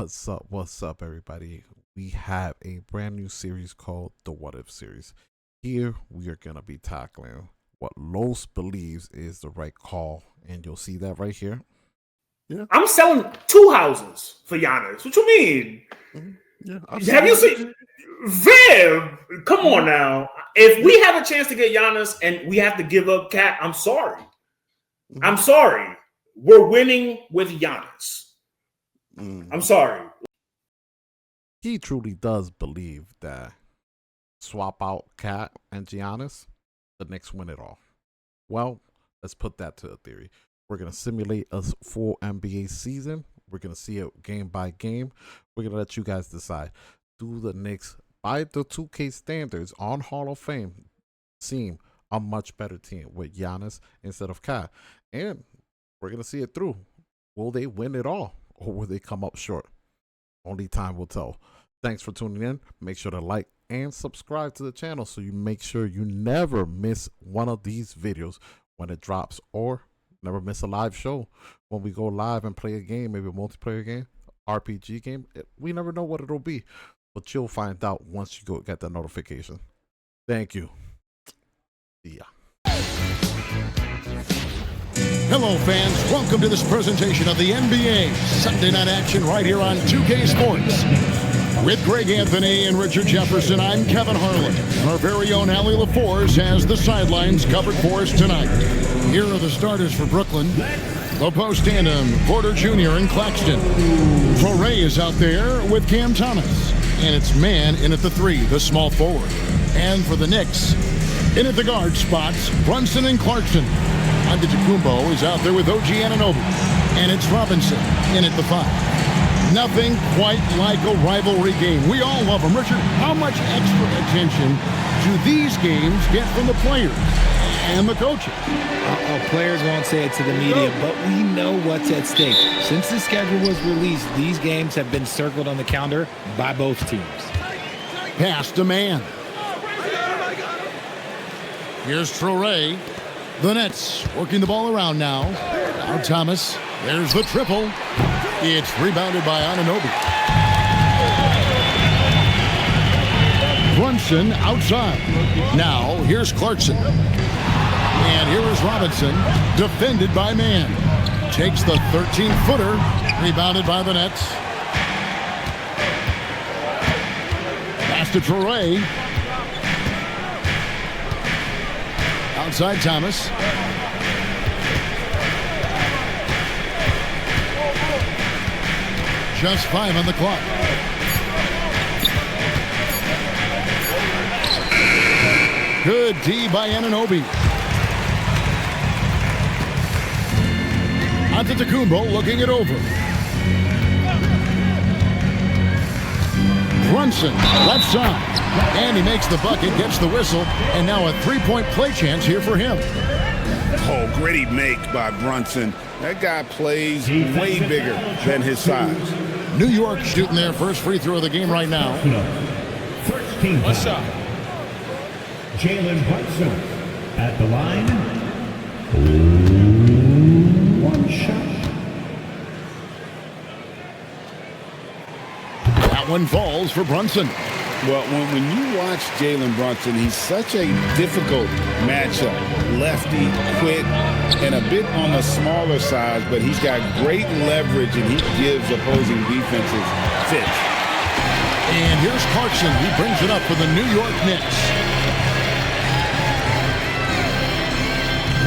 What's up, everybody? We have a brand new series called the What If series. Here we are going to be tackling what Los believes is the right call, and you'll see that right here. Yeah. I'm selling 2 houses for Giannis. What you mean? Yeah, have you seen Viv? Come on now. If we have a chance to get Giannis and we have to give up Cat, I'm sorry. I'm sorry. We're winning with Giannis. I'm sorry. He truly does believe that swap out Cat and Giannis, the Knicks win it all. Well, let's put that to a theory. We're going to simulate a full NBA season. We're going to see it game by game. We're going to let you guys decide. Do the Knicks, by the 2K standards on Hall of Fame, seem a much better team with Giannis instead of Cat? And we're going to see it through. Will they win it all, or will they come up short? Only time will tell. Thanks for tuning in. Make sure to like and subscribe to the channel so you make sure you never miss one of these videos when it drops, or never miss a live show when we go live and play a game, maybe a multiplayer game, RPG game. We never know what it'll be, but you'll find out once you go get the notification. Thank you. See ya. Hello, fans. Welcome to this presentation of the NBA Sunday Night Action right here on 2K Sports. With Greg Anthony and Richard Jefferson, I'm Kevin Harlan. And our very own Allie LaForce has the sidelines covered for us tonight. Here are the starters for Brooklyn. The post tandem, Porter Jr. and Claxton. Torrey is out there with Cam Thomas. And it's man in at the 3, the small forward. And for the Knicks, in at the guard spots, Brunson and Clarkson. Antetokounmpo is out there with OG Anunoby. And it's Robinson in at the 5. Nothing quite like a rivalry game. We all love them. Richard, how much extra attention do these games get from the players and the coaches? Players won't say it to the media, but we know what's at stake. Since the schedule was released, these games have been circled on the calendar by both teams. Pass to man. Here's Torrey. The Nets working the ball around now. Now Thomas. There's the triple. It's rebounded by Anunoby. Brunson outside. Now here's Clarkson. And here is Robinson, defended by Mann. Takes the 13-footer, rebounded by the Nets. Pass to Torrey. Outside Thomas. Just 5 on the clock. Good D by Anunoby. Antetokounmpo looking it over. Brunson, left side. And he makes the bucket, gets the whistle, and now a 3-point play chance here for him. Oh, gritty make by Brunson. That guy plays way bigger than his size. New York shooting their first free throw of the game right now. What's up? Jalen Brunson at the line. 1 shot. That one falls for Brunson. Well, when you watch Jalen Brunson, he's such a difficult matchup. Lefty, quick, and a bit on the smaller side, but he's got great leverage, and he gives opposing defenses fits. And here's Clarkson. He brings it up for the New York Knicks.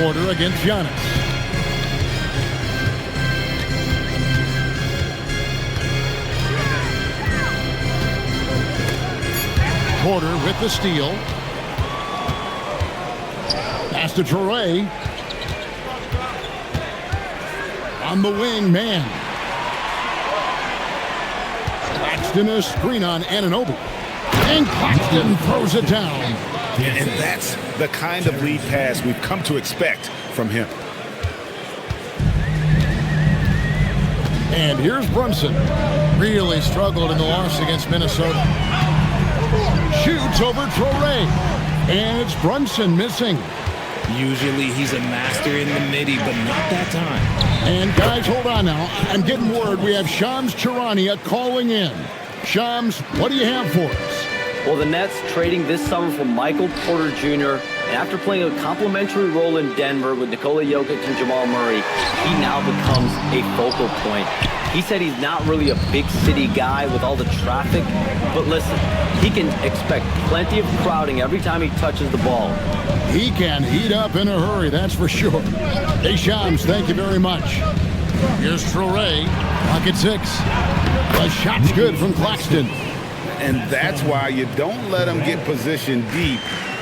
Porter against Giannis. Porter with the steal. Pass to Torrey. On the wing, man. Claxton a screen on Anunoby. And Claxton throws it down. And that's the kind of lead pass we've come to expect from him. And here's Brunson. Really struggled in the loss against Minnesota. Shoots over Torrey. And it's Brunson missing. Usually he's a master in the midi, but not that time. And guys, hold on now. I'm getting word we have Shams Charania calling in. Shams, what do you have for us? Well, the Nets trading this summer for Michael Porter Jr. And after playing a complimentary role in Denver with Nikola Jokic and Jamal Murray, he now becomes a focal point. He said he's not really a big city guy with all the traffic, but listen, he can expect plenty of crowding every time he touches the ball. He can heat up in a hurry, that's for sure. Hey, Shams, thank you very much. Here's Traoré, pocket 6. The shot's good from Claxton. And that's why you don't let them get positioned deep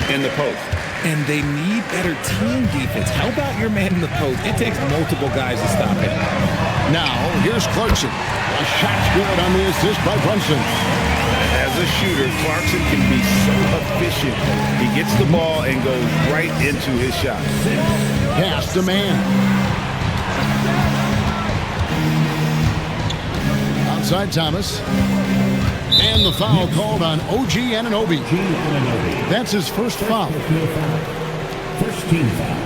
in the post. And they need better team defense. How about your man in the post? It takes multiple guys to stop him. Now, here's Clarkson. A shot's good on the assist by Brunson. As a shooter, Clarkson can be so efficient. He gets the ball and goes right into his shot. Pass to man. Outside Thomas. And the foul called on OG Anunoby. That's his first foul. First team foul.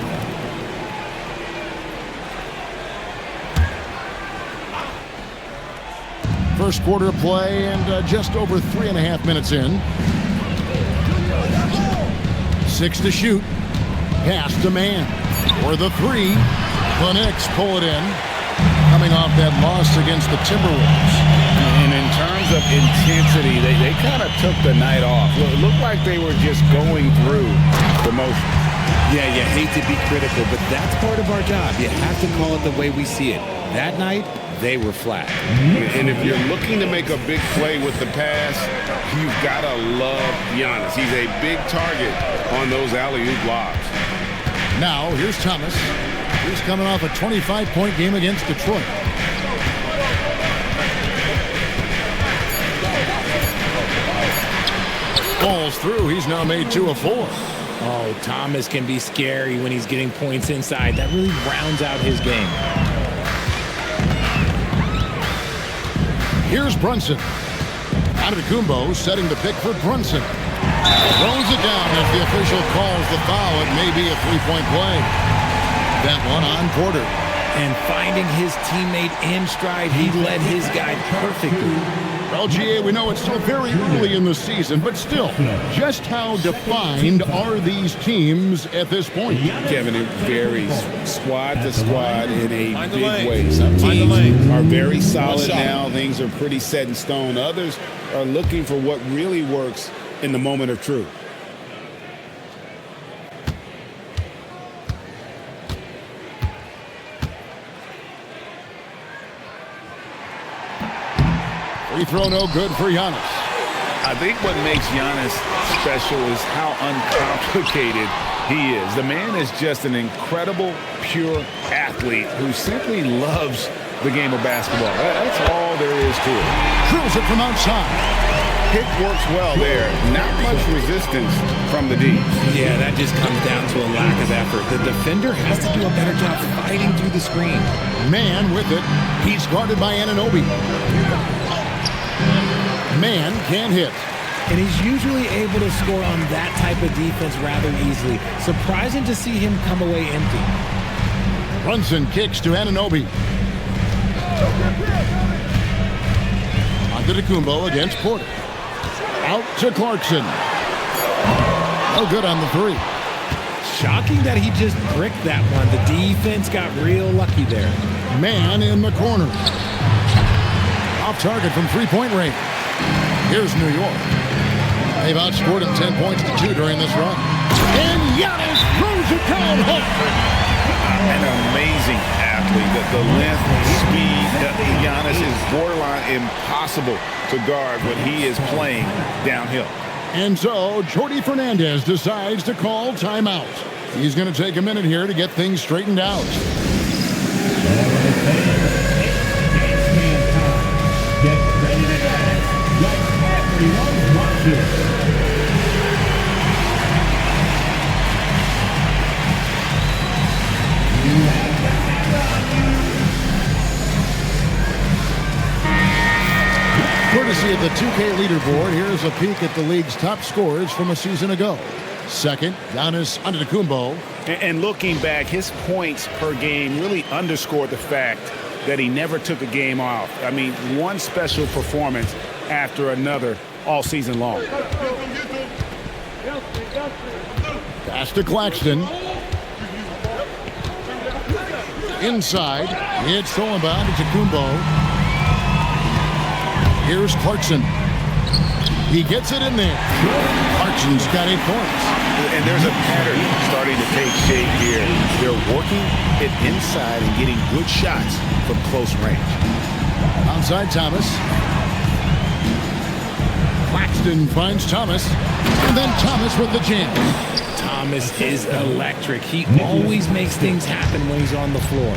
First quarter of play and just over 3.5 minutes in. 6 to shoot. Pass to man. For the 3. The Knicks pull it in. Coming off that loss against the Timberwolves. And in terms of intensity, they kind of took the night off. It looked like they were just going through the motions. Yeah, you hate to be critical, but that's part of our job. You have to call it the way we see it. That night, they were flat. And if you're looking to make a big play with the pass, you've got to love Giannis. He's a big target on those alley-oop lobs. Now, here's Thomas. He's coming off a 25-point game against Detroit. Falls through. He's now made 2 of 4. Oh, Thomas can be scary when he's getting points inside. That really rounds out his game. Here's Brunson. Antetokounmpo setting the pick for Brunson. Throws it down as the official calls the foul. It may be a 3-point play. That one on Porter. And finding his teammate in stride, he led his guy perfectly. Well, GA, we know it's still very early in the season, but still, just how defined are these teams at this point? Kevin, it varies squad to squad in a big way. Some teams are very solid now. Things are pretty set in stone. Others are looking for what really works in the moment of truth. Free throw no good for Giannis. I think what makes Giannis special is how uncomplicated he is. The man is just an incredible, pure athlete who simply loves the game of basketball. That's all there is to it. Drills it from outside. Pick works well there. Not much resistance from the D. Yeah, that just comes down to a lack of effort. The defender has to do a better job fighting through the screen. Man with it. He's guarded by Anunoby. Man can hit. And he's usually able to score on that type of defense rather easily. Surprising to see him come away empty. Brunson kicks to Anunoby. Antetokounmpo against Porter. Out to Clarkson. No good on the 3. Shocking that he just bricked that one. The defense got real lucky there. Man in the corner. Off target from 3-point range. Here's New York. They've outscored him 10 points to 2 during this run. And Giannis throws it down hard. An amazing athlete. The length, speed. Giannis is borderline impossible to guard when he is playing downhill. And so Jordi Fernandez decides to call timeout. He's going to take a minute here to get things straightened out. Get ready to dance like everyone wants you. Courtesy of the 2K leaderboard, here's a peek at the league's top scorers from a season ago. Second, Giannis Antetokounmpo. And looking back, his points per game really underscored the fact that he never took a game off. I mean, one special performance after another all season long. Pass to Claxton. Inside. It's stolen by Kumbo. Here's Clarkson. He gets it in there. Clarkson's got 8 points. And there's a pattern starting to take shape here. They're working it inside and getting good shots from close range. Outside Thomas. Claxton finds Thomas. And then Thomas with the jam. Thomas is electric. He always makes things happen when he's on the floor.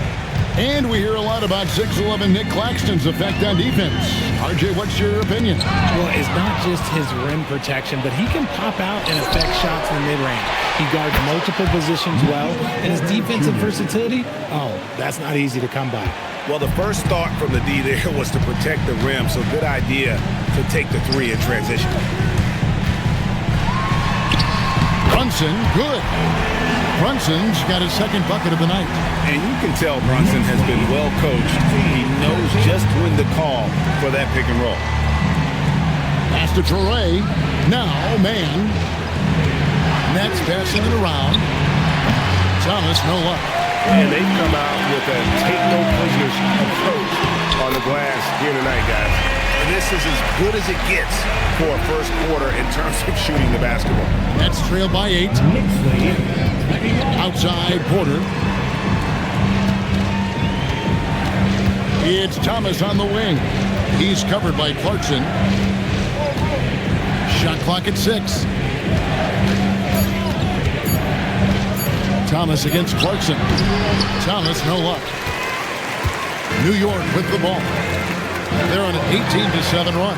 And we hear a lot about 6'11" Nick Claxton's effect on defense. RJ, what's your opinion? Well, it's not just his rim protection, but he can pop out and affect shots in the mid-range. He guards multiple positions well, and his defensive versatility, that's not easy to come by. Well, the first thought from the D there was to protect the rim, so good idea to take the 3 in transition. Brunson, good. Brunson's got his 2nd bucket of the night. And you can tell Brunson has been well coached. He knows just when to call for that pick and roll. Pass to Torrey. Now, man. Nets passing it around. Thomas, no luck. And they've come out with a take-no-prisoners approach on the glass here tonight, guys. And this is as good as it gets for a first quarter in terms of shooting the basketball. Nets trail by 8. Outside Porter. It's Thomas on the wing. He's covered by Clarkson. Shot clock at 6. Thomas against Clarkson. Thomas, no luck. New York with the ball. They're on an 18-7 run.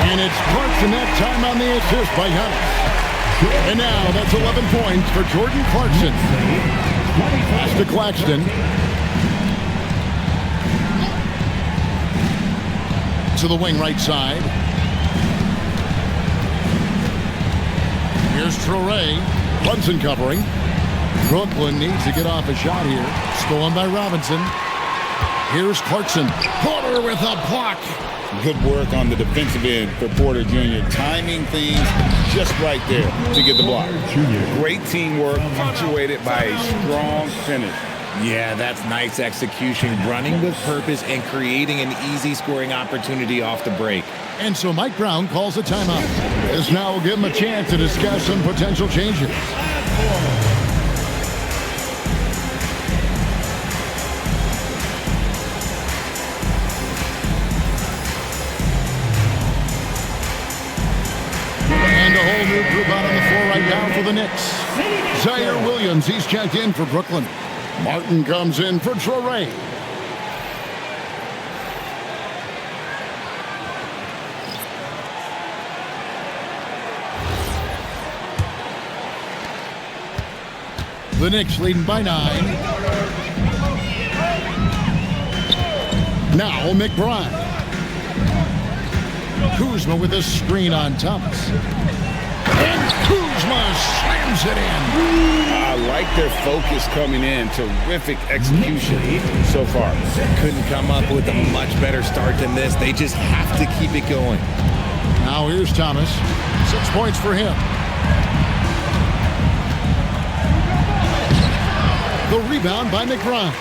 And it's Clarkson that time on the assist by Giannis. And now that's 11 points for Jordan Clarkson. Pass to Claxton. To the wing right side. Here's Torrey. Brunson covering. Brooklyn needs to get off a shot here. Stolen by Robinson. Here's Clarkson. Porter with a block. Good work on the defensive end for Porter Jr. Timing things just right there to get the block. Great teamwork punctuated by a strong finish. Yeah, that's nice execution, running with purpose and creating an easy scoring opportunity off the break. And so Mike Brown calls a timeout. This now will give him a chance to discuss some potential changes. New group out on the floor right now for the Knicks. Zaire Williams, he's checked in for Brooklyn. Martin comes in for Torrey. The Knicks leading by 9. Now McBride. Kuzma with a screen on Thomas. And Kuzma slams it in. I like their focus coming in. Terrific execution so far. Couldn't come up with a much better start than this. They just have to keep it going. Now here's Thomas. 6 points for him. The rebound by McBride.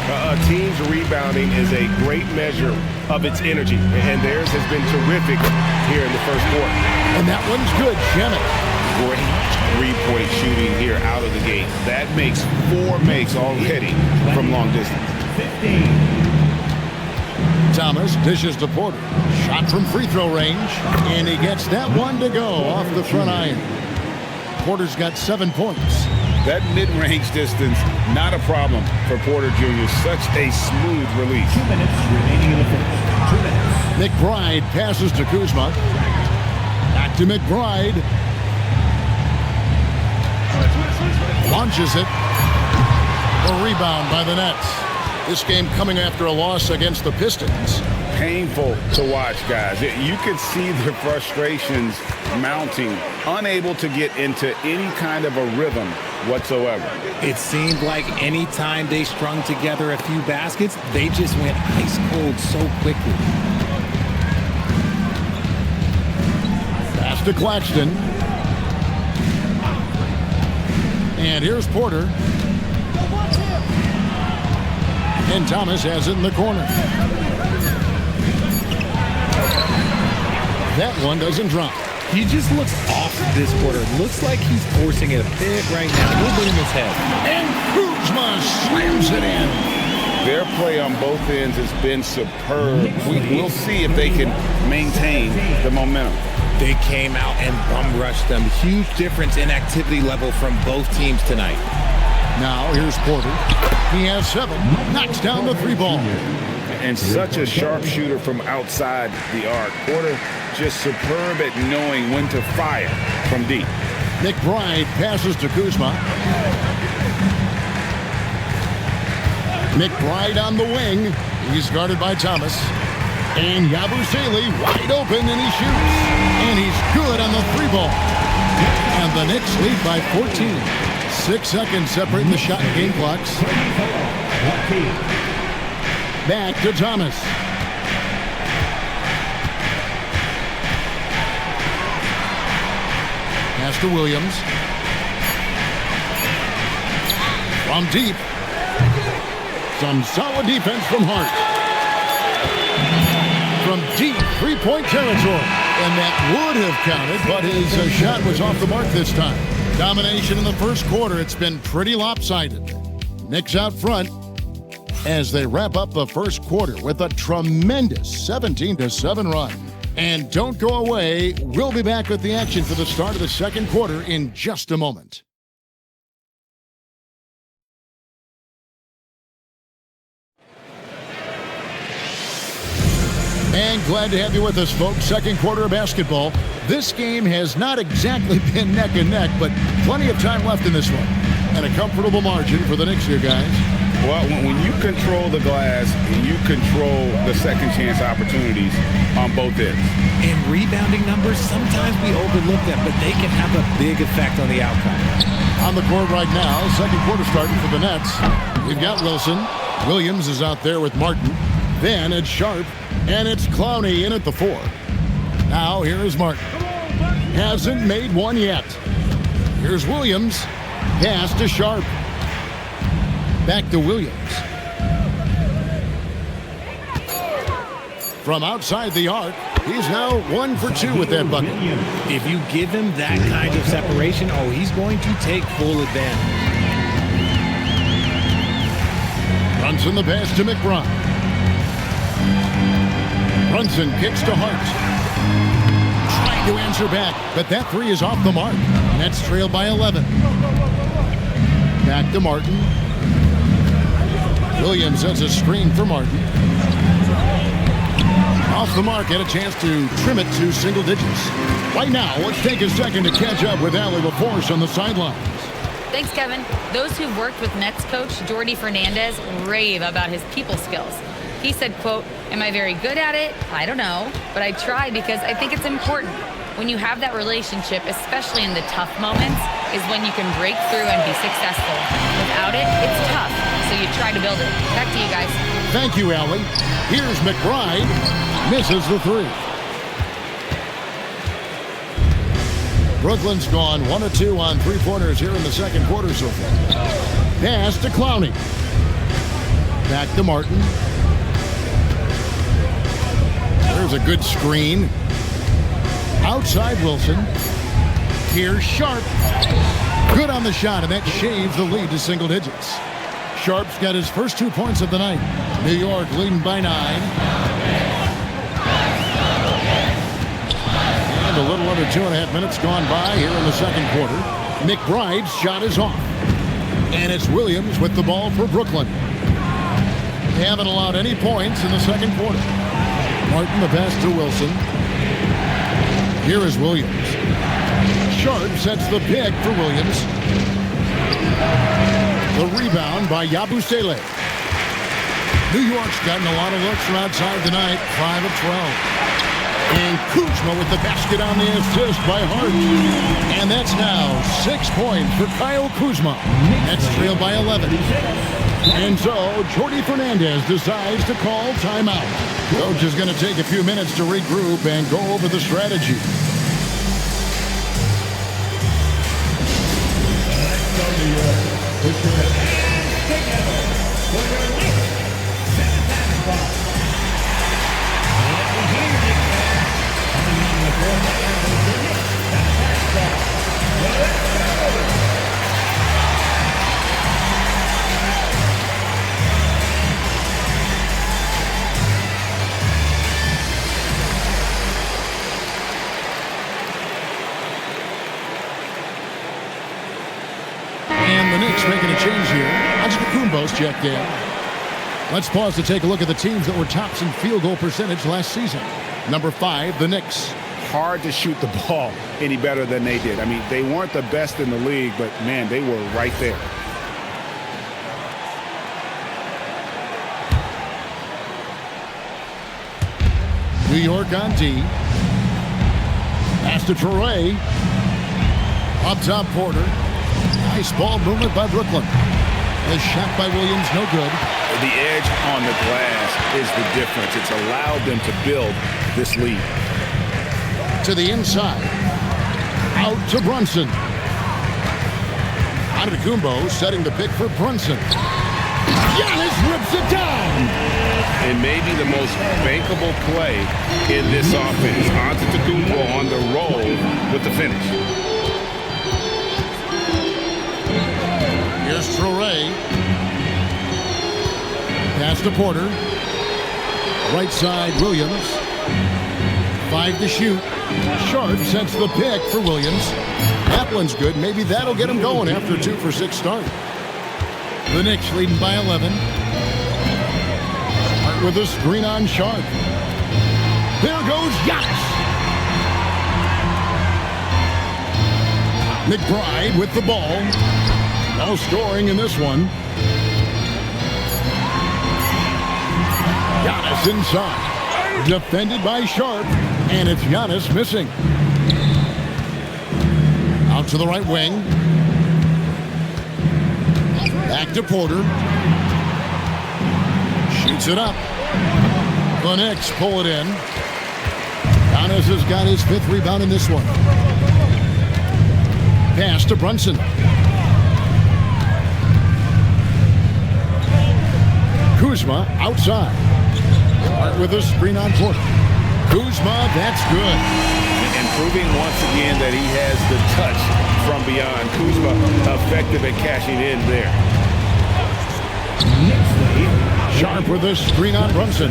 A team's rebounding is a great measure of its energy, and theirs has been terrific here in the first quarter. And that one's good, Giannis. Great three-point shooting here out of the gate. That makes 4 makes already from long distance. Thomas dishes to Porter. Shot from free throw range, and he gets that one to go off the front iron. Porter's got 7 points. That mid-range distance, not a problem for Porter Jr. Such a smooth release. 2 minutes remaining in the first. 2 minutes. McBride passes to Kuzma. Back to McBride. Launches it. The rebound by the Nets. This game coming after a loss against the Pistons. Painful to watch, guys. You could see their frustrations mounting, unable to get into any kind of a rhythm whatsoever. It seemed like any time they strung together a few baskets, they just went ice cold so quickly. Pass to Claxton. And here's Porter. And Thomas has it in the corner. That one doesn't drop. He just looks off this quarter. Looks like he's forcing it a bit right now, a little bit in his head. And Kuzma slams it in. Their play on both ends has been superb. We'll see if they can maintain the momentum. They came out and bum rushed them. Huge difference in activity level from both teams tonight. Now here's Porter. He has 7. Knocks down the 3-ball. And such a sharpshooter from outside the arc. Porter just superb at knowing when to fire from deep. McBride passes to Kuzma. McBride on the wing. He's guarded by Thomas. And Yabusele wide open, and he shoots. And he's good on the 3-ball. And the Knicks lead by 14. 6 seconds separating the shot and game clocks. Back to Thomas. Pass to Williams. From deep. Some solid defense from Hart. From deep 3-point territory. And that would have counted, but his shot was off the mark this time. Domination in the first quarter. It's been pretty lopsided. Knicks out front as they wrap up the first quarter with a tremendous 17-7 run. And don't go away. We'll be back with the action for the start of the second quarter in just a moment. And glad to have you with us, folks. Second quarter of basketball. This game has not exactly been neck and neck, but plenty of time left in this one. And a comfortable margin for the Knicks here, guys. Well, when you control the glass, you control the second chance opportunities on both ends. In rebounding numbers, sometimes we overlook them, but they can have a big effect on the outcome. On the court right now, second quarter starting for the Nets. We've got Wilson. Williams is out there with Martin. Then it's Sharp, and it's Clowney in at the 4. Now here is Martin. Hasn't made one yet. Here's Williams. Pass to Sharp. Back to Williams. From outside the arc, he's now 1 for 2 with that bucket. If you give him that kind of separation, he's going to take full advantage. Brunson the pass to McBride. Brunson kicks to Hart. Trying to answer back, but that 3 is off the mark. Nets trailed by 11. Back to Martin. Williams has a screen for Martin. Off the mark, had a chance to trim it to single digits. Right now, let's take a second to catch up with Allie LaForce on the sidelines. Thanks, Kevin. Those who've worked with Nets coach Jordi Fernandez rave about his people skills. He said, quote, "Am I very good at it? I don't know, but I try because I think it's important. When you have that relationship, especially in the tough moments, is when you can break through and be successful. Without it, it's tough, so you try to build it." Back to you guys. Thank you, Allie. Here's McBride. Misses the 3. Brooklyn's gone 1 of 2 on 3-pointers here in the second quarter so far. Pass to Clowney. Back to Martin. There's a good screen. Outside Wilson. Here's Sharp. Good on the shot, and that shaves the lead to single digits. Sharp's got his first 2 points of the night. New York leading by 9. And a little under 2.5 minutes gone by here in the second quarter. McBride's shot is off. And it's Williams with the ball for Brooklyn. They haven't allowed any points in the second quarter. Martin the pass to Wilson. Here is Williams. Sharp sets the pick for Williams. The rebound by Yabusele. New York's gotten a lot of looks from outside tonight, 5 of 12. And Kuzma with the basket on the assist by Hart. And that's now 6 points for Kyle Kuzma. Nets trail by 11. And so Jordi Fernandez decides to call timeout. Coach is going to take a few minutes to regroup and go over the strategy. Put your hands together for your Knicks semifinal spot. Let me hear you, Knicks fans. Coming in the quarterfinals of the Knicks semifinal spot. Let's go! Making a change here. Antetokounmpo's checked in. Let's pause to take a look at the teams that were tops in field goal percentage last season. Number 5, the Knicks. Hard to shoot the ball any better than they did. I mean, they weren't the best in the league, but, man, they were right there. New York on D. Pass to Traore. Up top, Porter. Nice ball movement by Brooklyn. A shot by Williams, no good. The edge on the glass is the difference. It's allowed them to build this lead. To the inside. Out to Brunson. Antetokounmpo setting the pick for Brunson. Giannis rips it down. And maybe the most bankable play in this offense. Antetokounmpo on the roll with the finish. Here's Traore. Pass to Porter. Right side, Williams. 5 to shoot. Sharp sets the pick for Williams. That one's good. Maybe that'll get him going after a 2 for 6 start. The Knicks leading by 11. Hart with a screen on Sharp. There goes Giannis. McBride with the ball. No scoring in this one. Giannis inside. Defended by Sharp. And it's Giannis missing. Out to the right wing. Back to Porter. Shoots it up. The Knicks pull it in. Giannis has got his 5th rebound in this one. Pass to Brunson. Kuzma outside. Hart with a screen on Porter. Kuzma, that's good. And proving once again that he has the touch from beyond. Kuzma effective at cashing in there. Sharp with a screen on Brunson.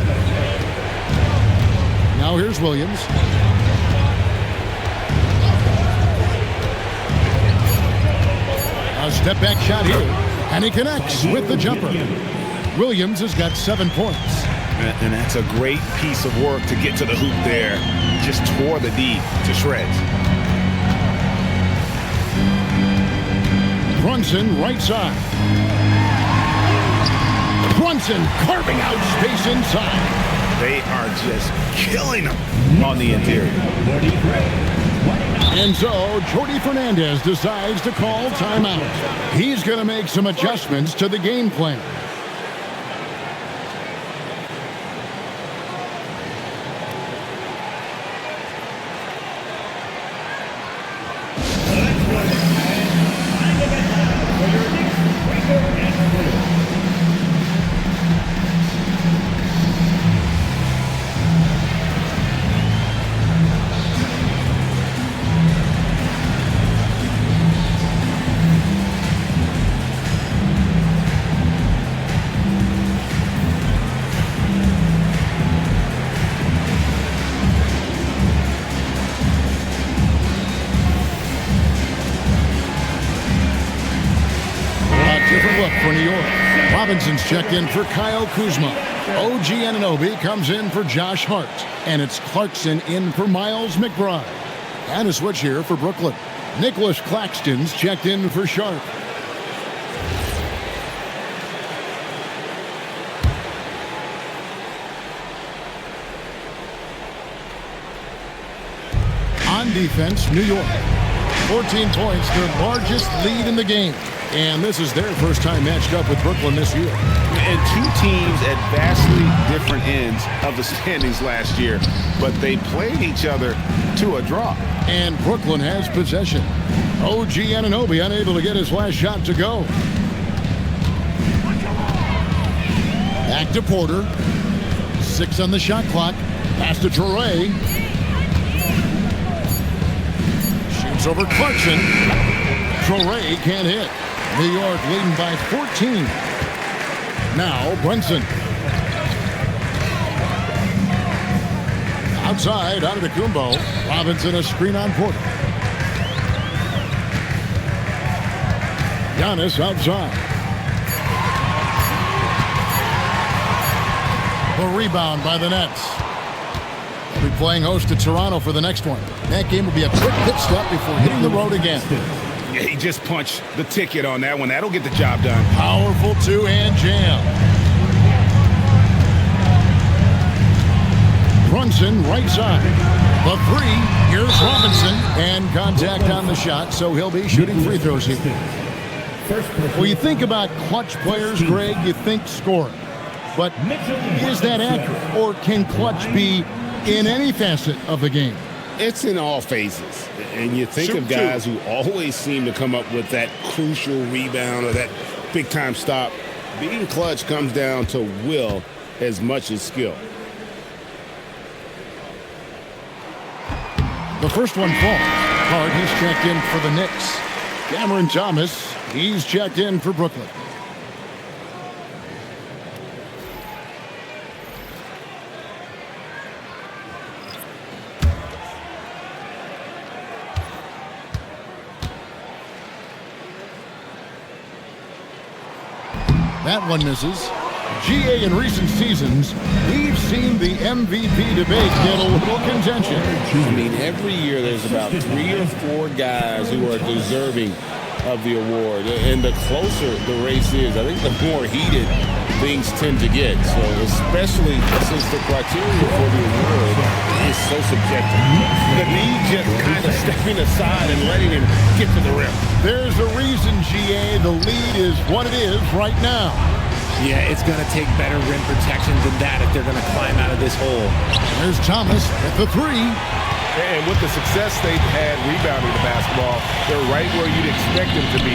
Now here's Williams. A step back shot here. And he connects with the jumper. Williams has got 7 points. And that's a great piece of work to get to the hoop there. Just tore the D to shreds. Brunson right side. Brunson carving out space inside. They are just killing them on the interior. And so Jordi Fernandez decides to call timeout. He's going to make some adjustments to the game plan. For New York, Robinson's checked in for Kyle Kuzma. OG Anunoby comes in for Josh Hart. And it's Clarkson in for Miles McBride. And a switch here for Brooklyn. Nicholas Claxton's checked in for Sharp. On defense, New York. 14 points, their largest lead in the game. And this is their first time matched up with Brooklyn this year. And two teams at vastly different ends of the standings last year, but they played each other to a draw. And Brooklyn has possession. OG Anunoby unable to get his last shot to go. Back to Porter. 6 on the shot clock. Pass to Toure. Shoots over Clarkson. Toure can't hit. New York leading by 14. Now Brunson. Outside, out of the Kumbo. Robinson a screen on Porter. Giannis outside. The rebound by the Nets. They'll be playing host to Toronto for the next one. That game will be a quick pit stop before hitting the road again. Yeah, he just punched the ticket on that one. That'll get the job done. Powerful two-hand jam. Brunson, right side. The three. Here's Robinson. And contact on the shot, so he'll be shooting free throws here. Well, you think about clutch players, Greg, you think scoring. But is that accurate? Or can clutch be in any facet of the game? It's in all phases. And you think of guys who always seem to come up with that crucial rebound or that big-time stop. Being clutch comes down to will as much as skill. The first one falls. Hart, he's checked in for the Knicks. Cameron Thomas, he's checked in for Brooklyn. That one misses. GA in recent seasons, we've seen the MVP debate get a little contention. I mean, every year there's about 3 or 4 guys who are deserving of the award. And the closer the race is, I think the more heated things tend to get. So especially since the criteria for the award is so subjective. The need just kind of stepping aside and letting him get to the rim. There's a reason, GA, the lead is what it is right now. Yeah, it's going to take better rim protection than that if they're going to climb out of this hole. There's Thomas at the three. And with the success they've had rebounding the basketball, they're right where you'd expect them to be,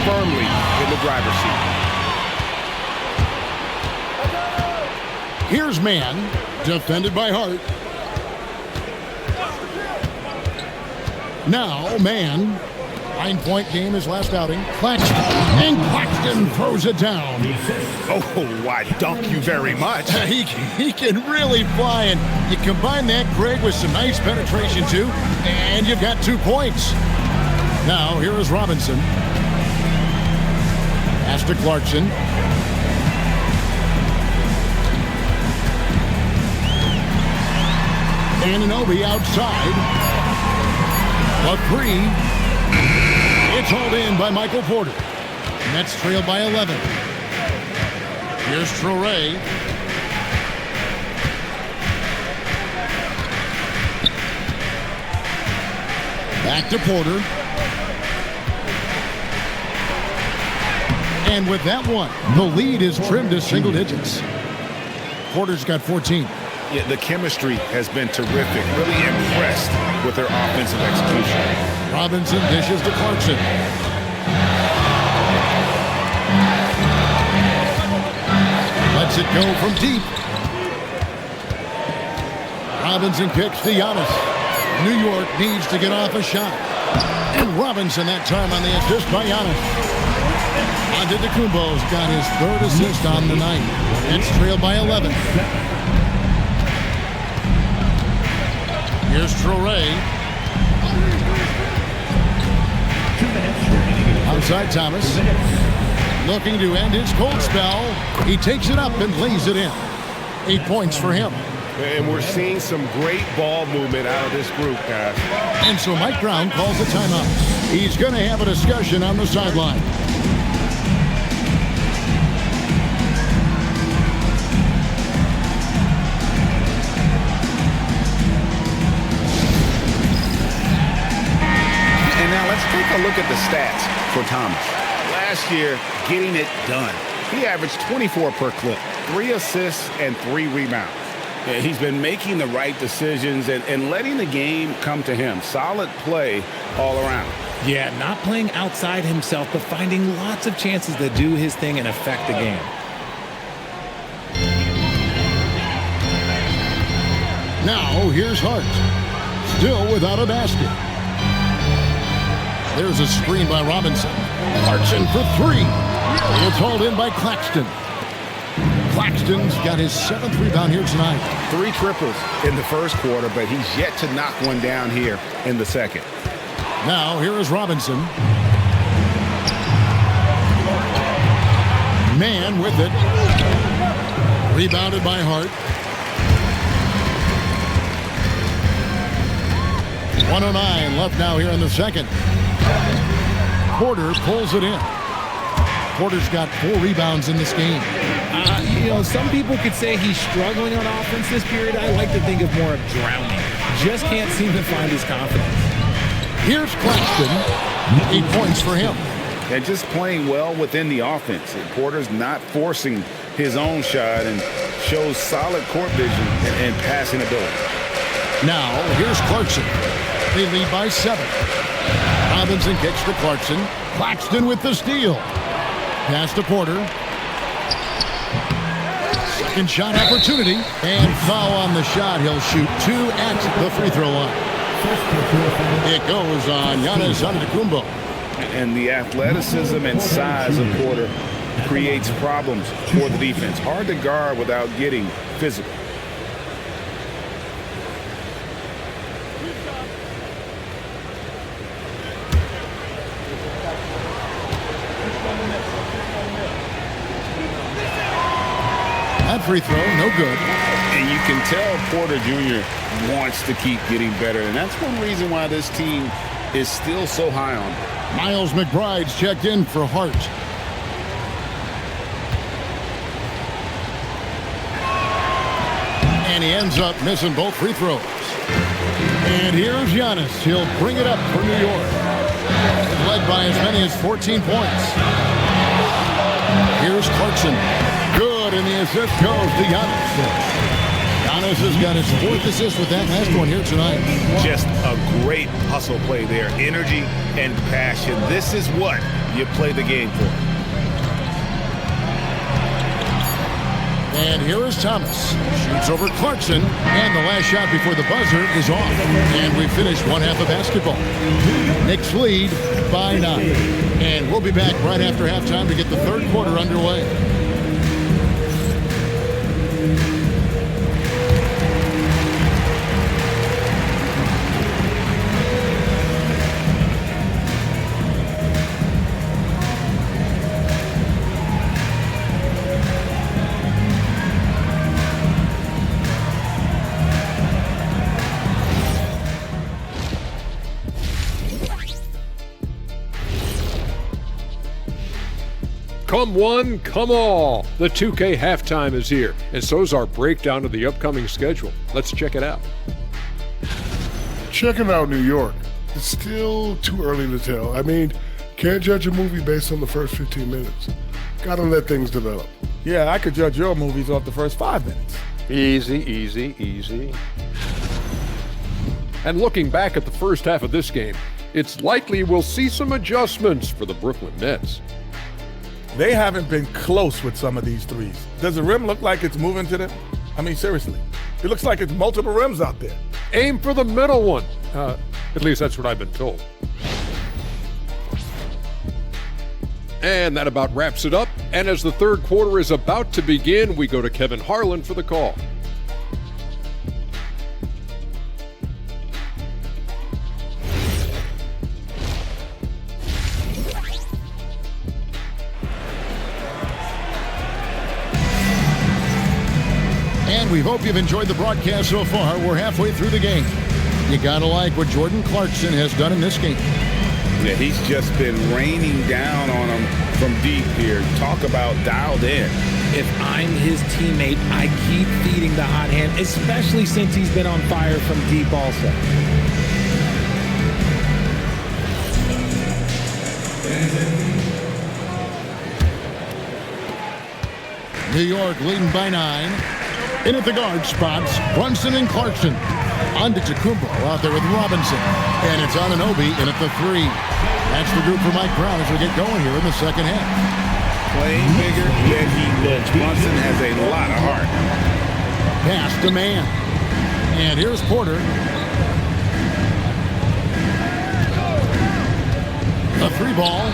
firmly in the driver's seat. Here's Man, defended by Hart. Now Man. 9-point game his last outing. Claxton. And Claxton throws it down. Oh, I dunk you very much. He can really fly, and you combine that, Greg, with some nice penetration, too, and you've got 2 points. Now, here is Robinson. Pass to Clarkson. Anunoby outside. A 3. It's hauled in by Michael Porter. Nets trail by 11. Here's Toure. Back to Porter. And with that one, the lead is trimmed to single digits. Porter's got 14. Yeah, the chemistry has been terrific. Really impressed with their offensive execution. Robinson dishes to Clarkson. Lets it go from deep. Robinson kicks to Giannis. New York needs to get off a shot. And Robinson that time on the assist by Giannis. Antetokounmpo's got his 3rd assist on the night. Nets trail by 11. Here's Toure. Outside Thomas. Looking to end his cold spell. He takes it up and lays it in. 8 points for him. And we're seeing some great ball movement out of this group, guys. And so Mike Brown calls a timeout. He's going to have a discussion on the sideline. stats for Thomas. Last year, getting it done. He averaged 24 per clip, 3 assists and 3 rebounds. Yeah, he's been making the right decisions and letting the game come to him. Solid play all around. Yeah, not playing outside himself, but finding lots of chances to do his thing and affect the game. Now, here's Hart. Still without a basket. There's a screen by Robinson. Clarkson for 3. It's hauled in by Claxton. Claxton's got his 7th rebound here tonight. 3 triples in the first quarter, but he's yet to knock one down here in the second. Now, here is Robinson. Man with it. Rebounded by Hart. 1:09 left now here in the second. Porter pulls it in. Porter's got 4 rebounds in this game. Some people could say he's struggling on offense this period. I like to think of more of drowning. Just can't seem to find his confidence. Here's Claxton. 8 points for him. And just playing well within the offense. Porter's not forcing his own shot and shows solid court vision and passing ability. Now, here's Clarkson. They lead by 7. Robinson kicks to Clarkson. Claxton with the steal. Pass to Porter. Second shot opportunity. And foul on the shot. He'll shoot 2 at the free throw line. It goes on Giannis Antetokounmpo. And the athleticism and size of Porter creates problems for the defense. Hard to guard without getting physical. That free throw, no good. And you can tell Porter Jr. wants to keep getting better. And that's one reason why this team is still so high on him. Miles McBride's checked in for Hart. And he ends up missing both free throws. And here's Giannis. He'll bring it up for New York. Led by as many as 14 points. Here's Clarkson. Good, and the assist goes to Giannis. Giannis has got his 4th assist with that last one here tonight. Just a great hustle play there. Energy and passion. This is what you play the game for. And here is Thomas. Shoots over Clarkson. And the last shot before the buzzer is off. And we finish one half of basketball. Knicks lead by 9. And we'll be back right after halftime to get the third quarter underway. Come one, come all. The 2K halftime is here, and so is our breakdown of the upcoming schedule. Let's check it out. Checking out New York. It's still too early to tell. I mean, can't judge a movie based on the first 15 minutes. Gotta let things develop. Yeah, I could judge your movies off the first 5 minutes. Easy, easy, easy. And looking back at the first half of this game, it's likely we'll see some adjustments for the Brooklyn Nets. They haven't been close with some of these threes. Does the rim look like it's moving to them? I mean, seriously. It looks like it's multiple rims out there. Aim for the middle one. At least that's what I've been told. And that about wraps it up. And as the third quarter is about to begin, we go to Kevin Harlan for the call. And we hope you've enjoyed the broadcast so far. We're halfway through the game. You gotta like what Jordan Clarkson has done in this game. Yeah, he's just been raining down on him from deep here. Talk about dialed in. If I'm his teammate, I keep feeding the hot hand, especially since he's been on fire from deep also. New York leading by 9. In at the guard spots, Brunson and Clarkson. On to Tacumbo out there with Robinson. And it's Anunoby in at the 3. That's the group for Mike Brown as we get going here in the second half. Playing bigger than he looks. Brunson has a lot of heart. Pass to man. And here's Porter. A 3-ball.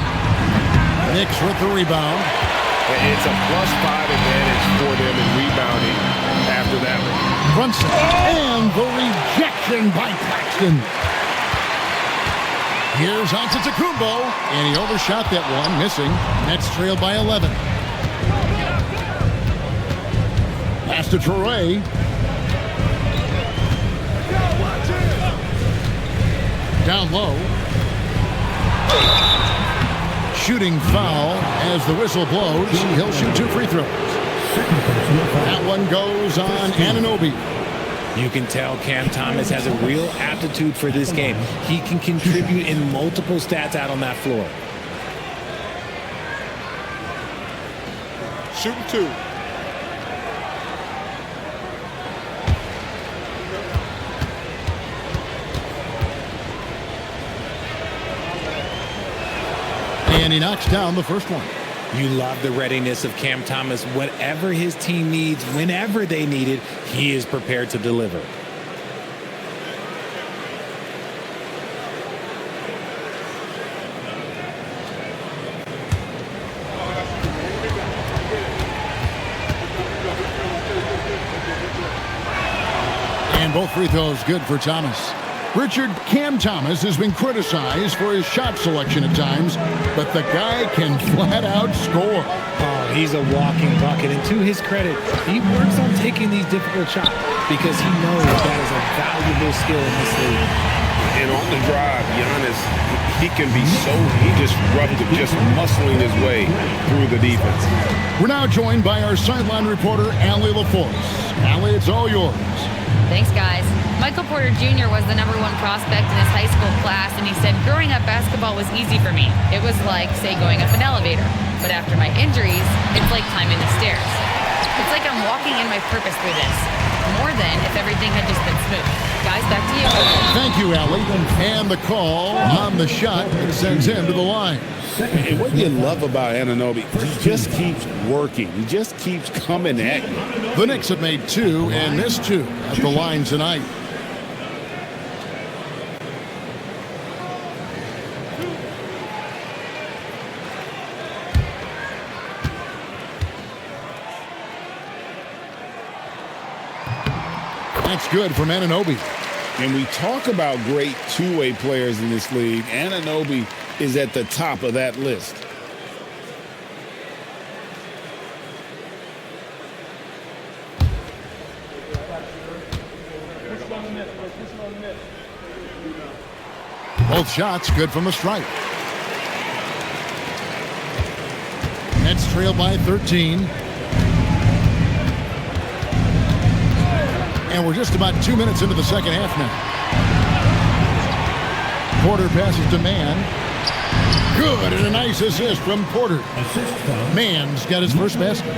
Knicks with the rebound. It's a +5 advantage for them in rebounding after that one. Brunson. And the rejection by Claxton. Here's on to Tacumbo. And he overshot that one, missing. Nets trail by 11. Pass to Traore. Down low. Shooting foul as the whistle blows. He'll shoot 2 free throws. That one goes on Anunoby. You can tell Cam Thomas has a real aptitude for this game. He can contribute in multiple stats out on that floor. Shooting 2. And he knocks down the first one. You love the readiness of Cam Thomas. Whatever his team needs, whenever they need it, he is prepared to deliver. And both free throws good for Thomas. Richard, Cam Thomas has been criticized for his shot selection at times, but the guy can flat out score. Oh, he's a walking bucket, and to his credit, he works on taking these difficult shots because he knows that is a valuable skill in this league. And on the drive, Giannis, he can be so disruptive, just muscling his way through the defense. We're now joined by our sideline reporter, Allie LaForce. Allie, it's all yours. Thanks, guys. Michael Porter Jr. was the #1 prospect in his high school class, and he said, growing up, basketball was easy for me. It was like, say, going up an elevator. But after my injuries, it's like climbing the stairs. It's like I'm walking in my purpose through this, more than if everything had just been smooth. Guys, back to you. Thank you, Allie. And the call on the shot that sends him to the line. And what you love about Anunoby, he just keeps working. He just keeps coming at you. The Knicks have made 2 and missed 2 at the line tonight. That's good from Anunoby. And we talk about great two-way players in this league. Anunoby is at the top of that list. Both shots good from the stripe. Nets trail by 13. And we're just about 2 minutes into the second half now. Porter passes to Mann. Good, and a nice assist from Porter. Mann's got his first basket.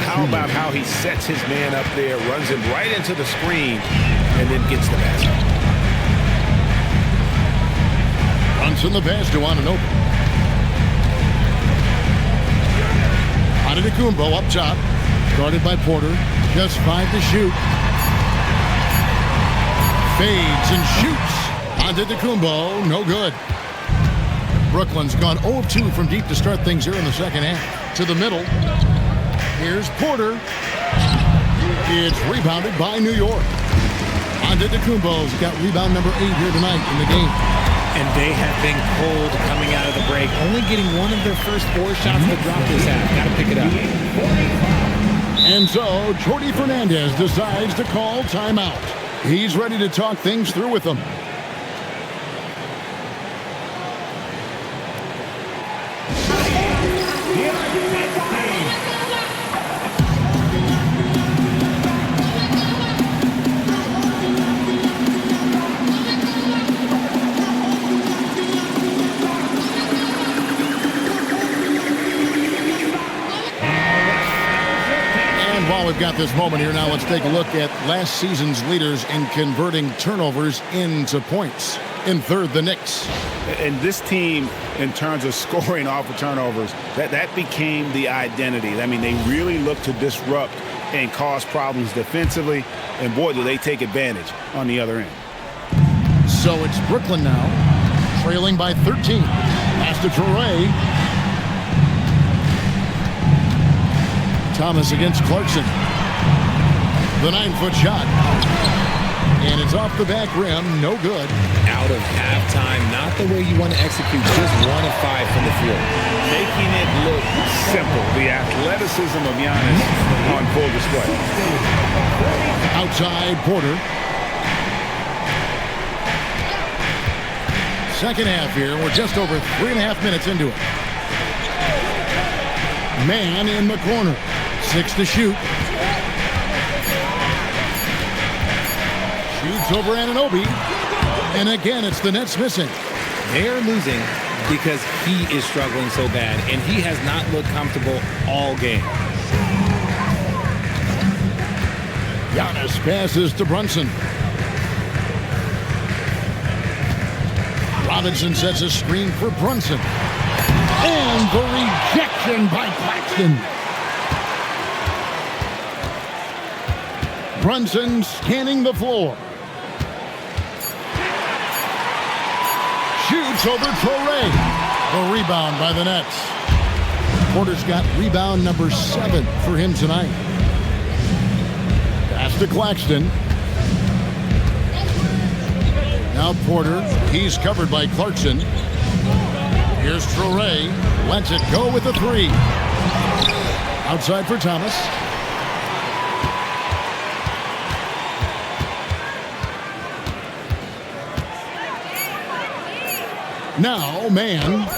How about how he sets his man up there, runs him right into the screen, and then gets the basket. Brunson the pass to Anunoby. Antetokounmpo up top. Guarded by Porter. Just 5 to shoot. Fades and shoots. Antetokounmpo, no good. Brooklyn's gone 0 of 2 from deep to start things here in the second half. To the middle. Here's Porter. It's rebounded by New York. Antetokounmpo's got rebound number 8 here tonight in the game. And they have been cold coming out of the break. Only getting one of their first 4 shots to drop this half. Got to pick it up. And so, Jordi Fernandez decides to call timeout. He's ready to talk things through with them. And while we've got this moment here, now let's take a look at last season's leaders in converting turnovers into points. In third, the Knicks. And this team, in terms of scoring off of turnovers, that became the identity. I mean, they really look to disrupt and cause problems defensively. And boy, do they take advantage on the other end. So it's Brooklyn now, trailing by 13. Pass to Traore. Thomas against Clarkson. The 9-foot shot. And it's off the back rim, no good. Out of halftime, not the way you want to execute, just 1 of 5 from the field. Making it look simple. The athleticism of Giannis on full display. Outside, Porter. Second half here, we're just over 3.5 minutes into it. Man in the corner. 6 to shoot. Shoots over Anunoby. And again, it's the Nets missing. They're losing because he is struggling so bad, and he has not looked comfortable all game. Giannis passes to Brunson. Robinson sets a screen for Brunson. And the rejection by Claxton. Brunson scanning the floor. Shoots over Traore. The rebound by the Nets. Porter's got rebound number 7 for him tonight. Pass to Claxton. Now Porter. He's covered by Clarkson. Here's Traore. Lets it go with the 3. Outside for Thomas. Now, man.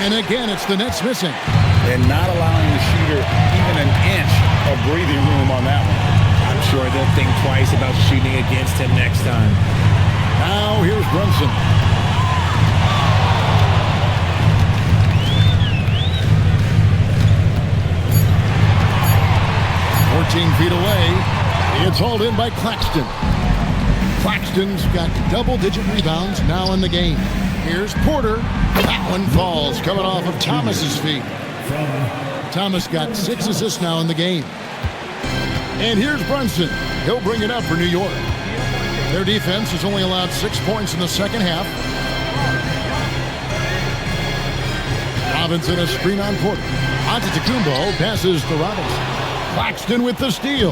And again, it's the Nets missing. And not allowing the shooter even an inch of breathing room on that one. I'm sure they'll think twice about shooting against him next time. Now, here's Brunson. Feet away. It's hauled in by Claxton. Claxton's got double-digit rebounds now in the game. Here's Porter. That one falls, coming off of Thomas's feet. Thomas got 6 assists now in the game. And here's Brunson. He'll bring it up for New York. Their defense has only allowed 6 points in the second half. Robinson a screen on Porter. Antetokounmpo passes to Robinson. Claxton with the steal.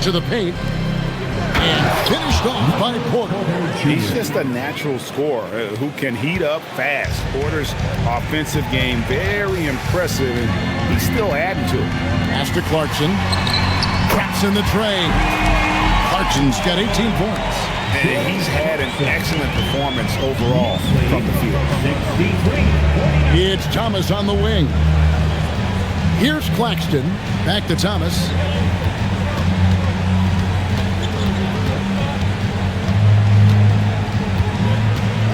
To the paint. And finished off by Porter. He's just a natural scorer who can heat up fast. Porter's offensive game, very impressive, and he's still adding to it. Pass to Clarkson. Cracks in the tray. Clarkson's got 18 points. And he's had an excellent performance overall from the field. It's Thomas on the wing. Here's Claxton. Back to Thomas.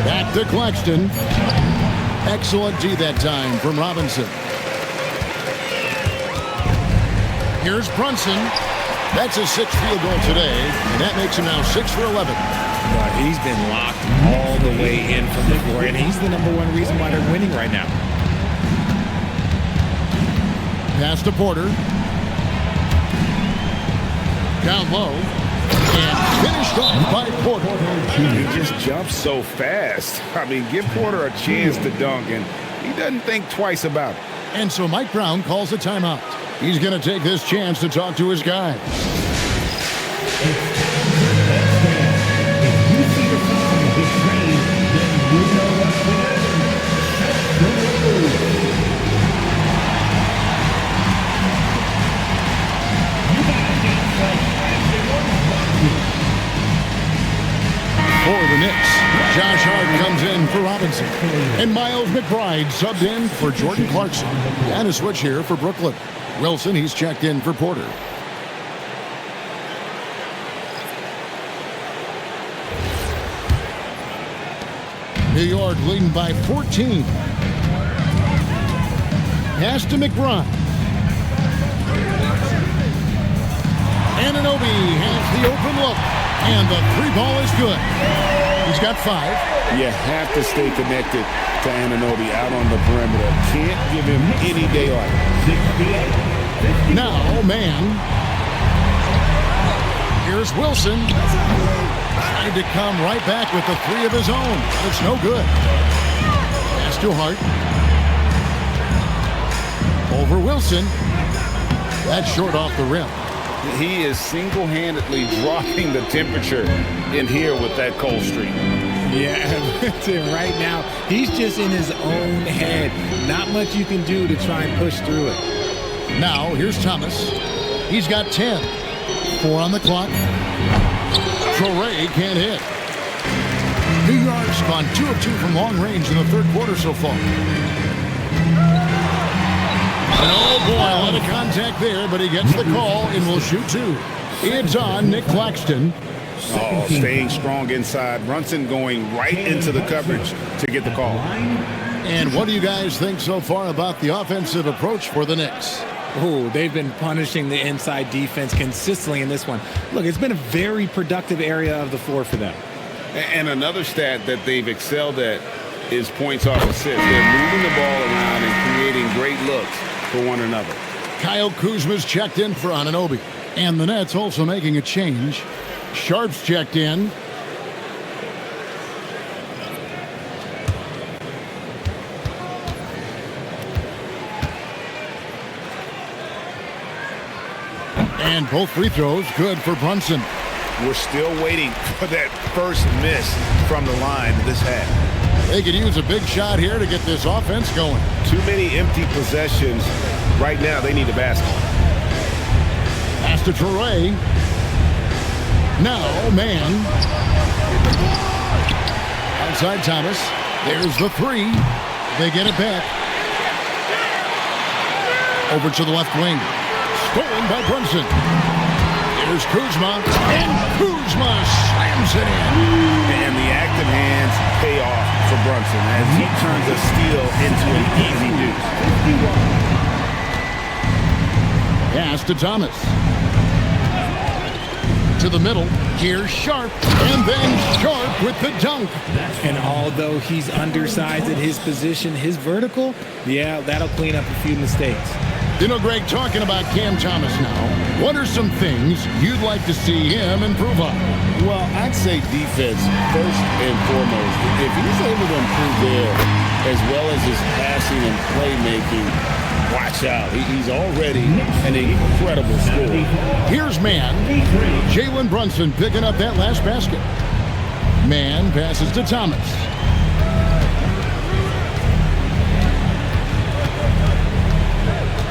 Back to Claxton. Excellent D that time from Robinson. Here's Brunson. That's his 6th field goal today, and that makes him now 6 for 11. But he's been locked all the way in from the floor, and he's the #1 reason why they're winning right now. Pass to Porter. Down low. And finished off by Porter. He just jumps so fast. I mean, give Porter a chance to dunk, and he doesn't think twice about it. And so Mike Brown calls a timeout. He's going to take this chance to talk to his guys. For the Knicks, Josh Hart comes in for Robinson. And Miles McBride subbed in for Jordan Clarkson. And a switch here for Brooklyn. Wilson, he's checked in for Porter. New York leading by 14. Pass to McBride. Anunoby has the open look, and the three ball is good. He's got 5. You have to stay connected to Anunoby out on the perimeter. Can't give him any daylight. Now, man. Here's Wilson. Trying to come right back with the 3 of his own. It's no good. Pass to Hart. Over Wilson. That's short off the rim. He is single-handedly dropping the temperature in here with that cold streak. Yeah, right now, he's just in his own head. Not much you can do to try and push through it. Now, here's Thomas. He's got 10. 4 on the clock. Traore can't hit. New York's gone 2 of 2 from long range in the third quarter so far. And oh boy, a lot of contact there, but he gets the call and will shoot 2. It's on Nick Claxton. Oh, staying strong inside. Brunson going right into the coverage to get the call. And what do you guys think so far about the offensive approach for the Knicks? Oh, they've been punishing the inside defense consistently in this one. Look, it's been a very productive area of the floor for them. And another stat that they've excelled at is points off assists. They're moving the ball around and creating great looks for one another. Kyle Kuzma's checked in for Anunoby. And the Nets also making a change. Sharp's checked in. And both free throws good for Brunson. We're still waiting for that first miss from the line this half. They could use a big shot here to get this offense going. Too many empty possessions. Right now, they need a basket. Pass to Traore. Now, man. Outside Thomas. There's the 3. They get it back. Over to the left wing. Stolen by Brunson. Here's Kuzma. And Kuzma slams it in. And the active hands pay off for Brunson as he turns a steal into an easy deuce. Pass to Thomas. To the middle. Here's Sharp. And then Sharp with the dunk. And although he's undersized at his position, his vertical, yeah, that'll clean up a few mistakes. You know, Greg, talking about Cam Thomas now, what are some things you'd like to see him improve on? Well, I'd say defense first and foremost. If he's able to improve there, as well as his passing and playmaking, watch out. He's already an incredible scorer. Here's man. Jalen Brunson picking up that last basket. Man passes to Thomas.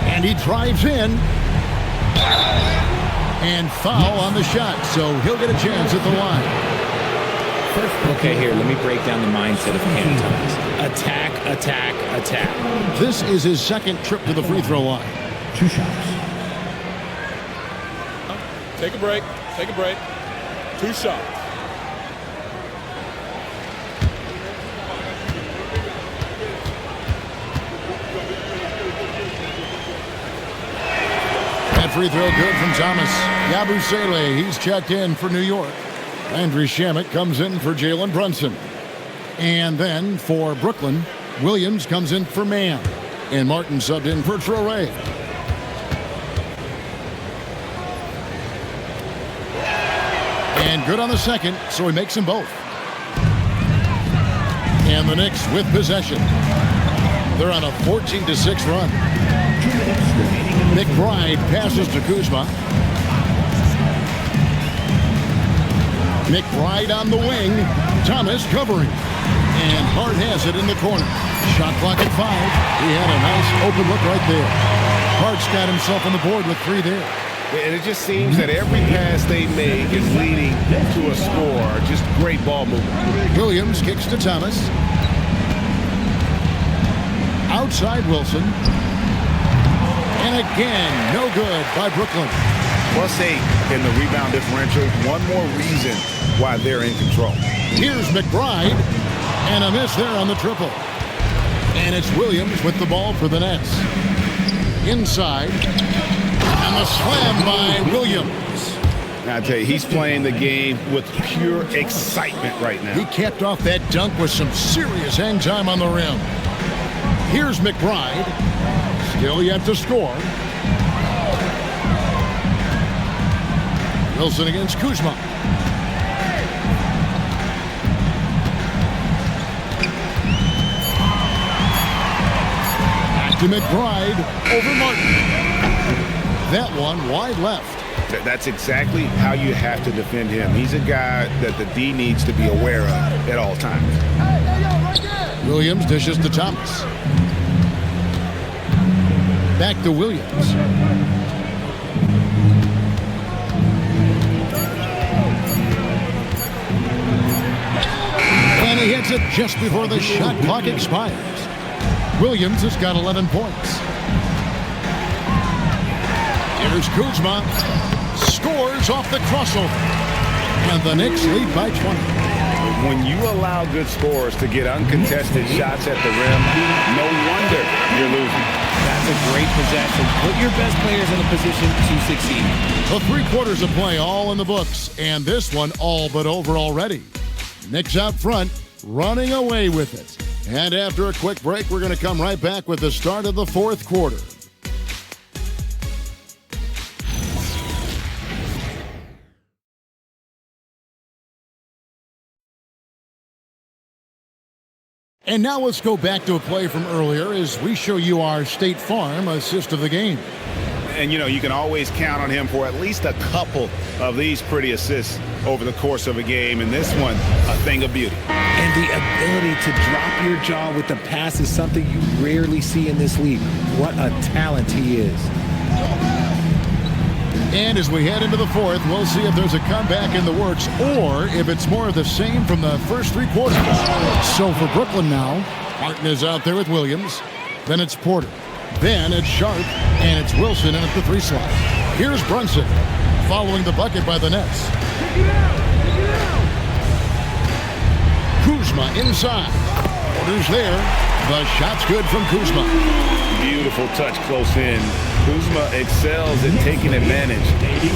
And he drives in. And foul on the shot, so he'll get a chance at the line. Okay, here, let me break down the mindset of Cam Thomas. Attack, attack, attack. This is his second trip to the free throw line. 2 shots. Take a break. Take a break. 2 shots. That free throw good from Thomas. Yabusele, he's checked in for New York. Andrew Shamet comes in for Jalen Brunson. And then for Brooklyn, Williams comes in for Mann. And Martin subbed in for Traore. And good on the second, so he makes them both. And the Knicks with possession. They're on a 14-6 run. McBride passes to Kuzma. McBride on the wing. Thomas covering. And Hart has it in the corner. Shot clock at 5. He had a nice open look right there. Hart's got himself on the board with 3 there. And it just seems that every pass they make is leading to a score. Just great ball movement. Williams kicks to Thomas. Outside Wilson. And again, no good by Brooklyn. +8 in the rebound differential. One more reason why they're in control. Here's McBride. And a miss there on the triple. And it's Williams with the ball for the Nets. Inside. And the slam by Williams. I tell you, he's playing the game with pure excitement right now. He capped off that dunk with some serious hang time on the rim. Here's McBride. Still yet to score. Wilson against Kuzma. Back to McBride over Martin. That one wide left. That's exactly how you have to defend him. He's a guy that the D needs to be aware of at all times. Williams dishes to Thomas. Back to Williams. And he hits it just before the shot clock expires. Williams has got 11 points. Here's Kuzma. Scores off the crossover. And the Knicks lead by 20. When you allow good scorers to get uncontested shots at the rim, no wonder you're losing. That's a great possession. Put your best players in a position to succeed. The 3 quarters of play all in the books, and this one all but over already. Knicks out front, running away with it. And after a quick break, we're going to come right back with the start of the 4th quarter. And now let's go back to a play from earlier as we show you our State Farm assist of the game. And, you know, you can always count on him for at least a couple of these pretty assists over the course of a game. And this one, a thing of beauty. And the ability to drop your jaw with the pass is something you rarely see in this league. What a talent he is. And as we head into the 4th, we'll see if there's a comeback in the works or if it's more of the same from the first 3 quarters. So for Brooklyn now, Martin is out there with Williams. Then it's Porter. Then it's Sharp. And it's Wilson in at the 3 slot. Here's Brunson following the bucket by the Nets. Kuzma inside. Porter's there. The shot's good from Kuzma. Beautiful touch close in. Kuzma excels at taking advantage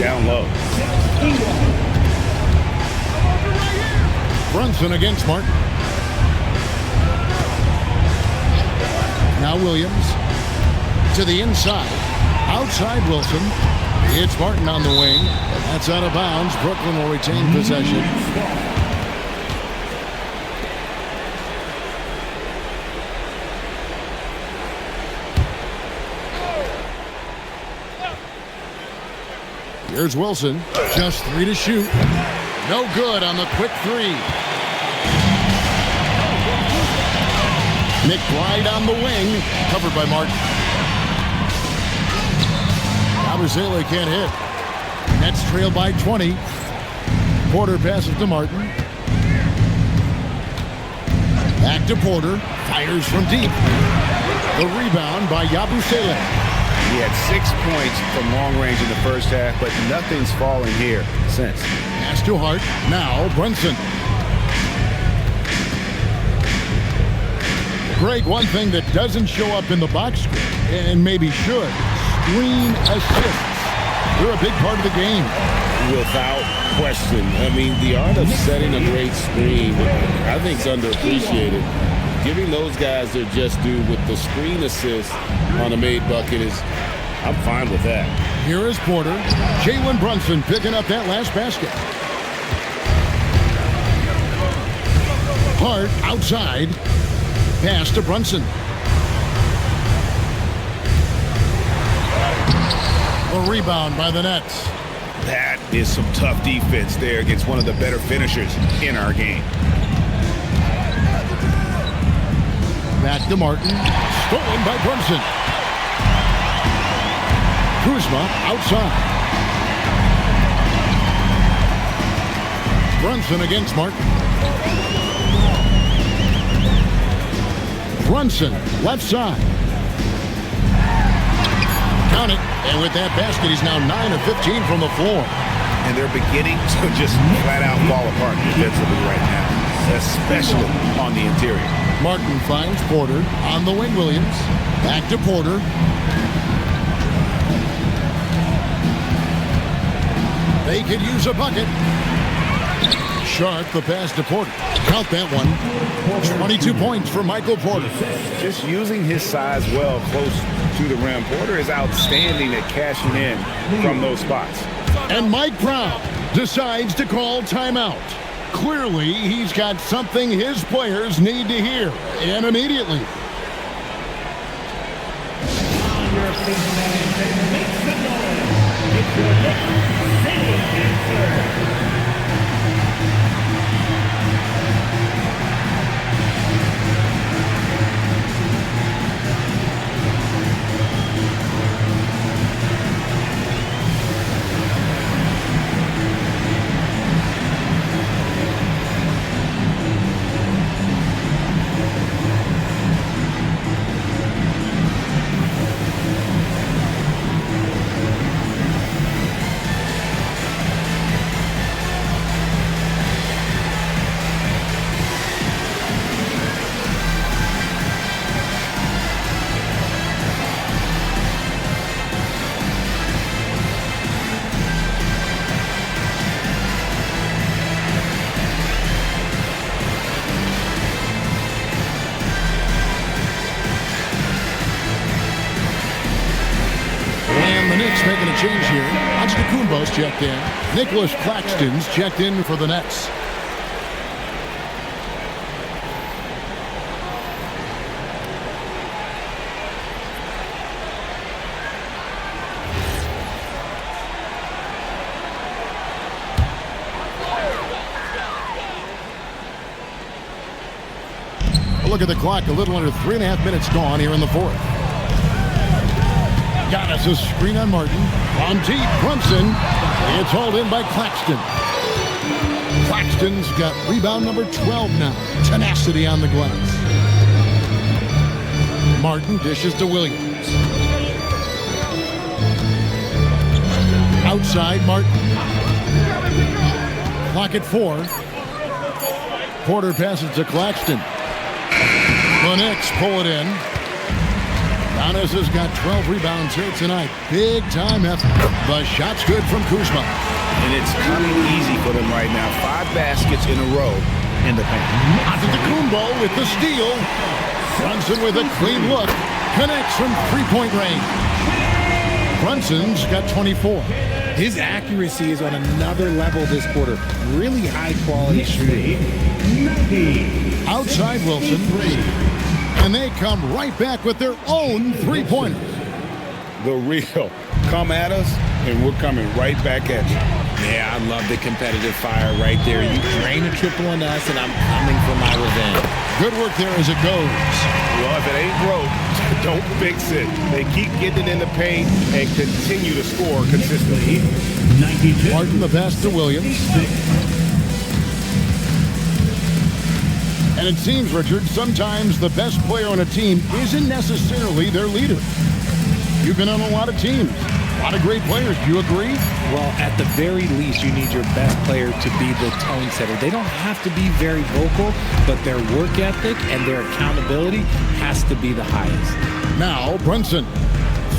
down low. Brunson against Martin. Now Williams to the inside. Outside Wilson. It's Martin on the wing. That's out of bounds. Brooklyn will retain possession. Here's Wilson. Just 3 to shoot. No good on the quick 3. McBride on the wing. Covered by Martin. Abuzele can't hit. Nets trail by 20. Porter passes to Martin. Back to Porter. Fires from deep. The rebound by Yabusele. He had 6 points from long range in the first half, but nothing's fallen here since. Pass to Hart. Now Brunson. Greg, one thing that doesn't show up in the box score, and maybe should, screen assists. They're a big part of the game. Without question. I mean, the art of setting a great screen, I think, is underappreciated. Giving those guys their just due with the screen assist on a made bucket is, I'm fine with that. Here is Porter. Jalen Brunson picking up that last basket. Hart outside. Pass to Brunson. A rebound by the Nets. That is some tough defense there against one of the better finishers in our game. Back to Martin. Stolen by Brunson. Kuzma outside. Brunson against Martin. Brunson, left side. Count it. And with that basket, he's now 9 of 15 from the floor. And they're beginning to just flat out fall apart defensively right now, especially on the interior. Martin finds Porter on the wing. Williams. Back to Porter. They could use a bucket. Sharp, the pass to Porter. Count that one. 22 points for Michael Porter. Just using his size well close to the rim. Porter is outstanding at cashing in from those spots. And Mike Brown decides to call timeout. Clearly, he's got something his players need to hear, and immediately. Making a change here. Antetokounmpo's checked in. Nicholas Claxton's checked in for the Nets. Look at the clock. A little under 3.5 minutes gone here in the fourth. Giannis, a screen on Martin. On deep, Brunson. It's hauled in by Claxton. Claxton's got rebound number 12 now. Tenacity on the glass. Martin dishes to Williams. Outside, Martin. Clock at 4. Porter passes to Claxton. The Knicks pull it in. Giannis has got 12 rebounds here tonight. Big time effort. The shot's good from Kuzma. And it's coming easy for them right now. 5 baskets in a row in the paint. Antetokounmpo with the steal. Brunson with a clean look. Connects from three-point range. Brunson's got 24. His accuracy is on another level this quarter. Really high-quality shooting. Outside Wilson. And they come right back with their own three-pointers. The real. Come at us, and we're coming right back at you. Yeah, I love the competitive fire right there. You drain a triple on us, and I'm coming for my revenge. Good work there as it goes. Well, if it ain't broke, don't fix it. They keep getting it in the paint and continue to score consistently. Martin the pass to Williams. And it seems, Richard, sometimes the best player on a team isn't necessarily their leader. You've been on a lot of teams, a lot of great players. Do you agree? Well, at the very least, you need your best player to be the tone setter. They don't have to be very vocal, but their work ethic and their accountability has to be the highest. Now, Brunson,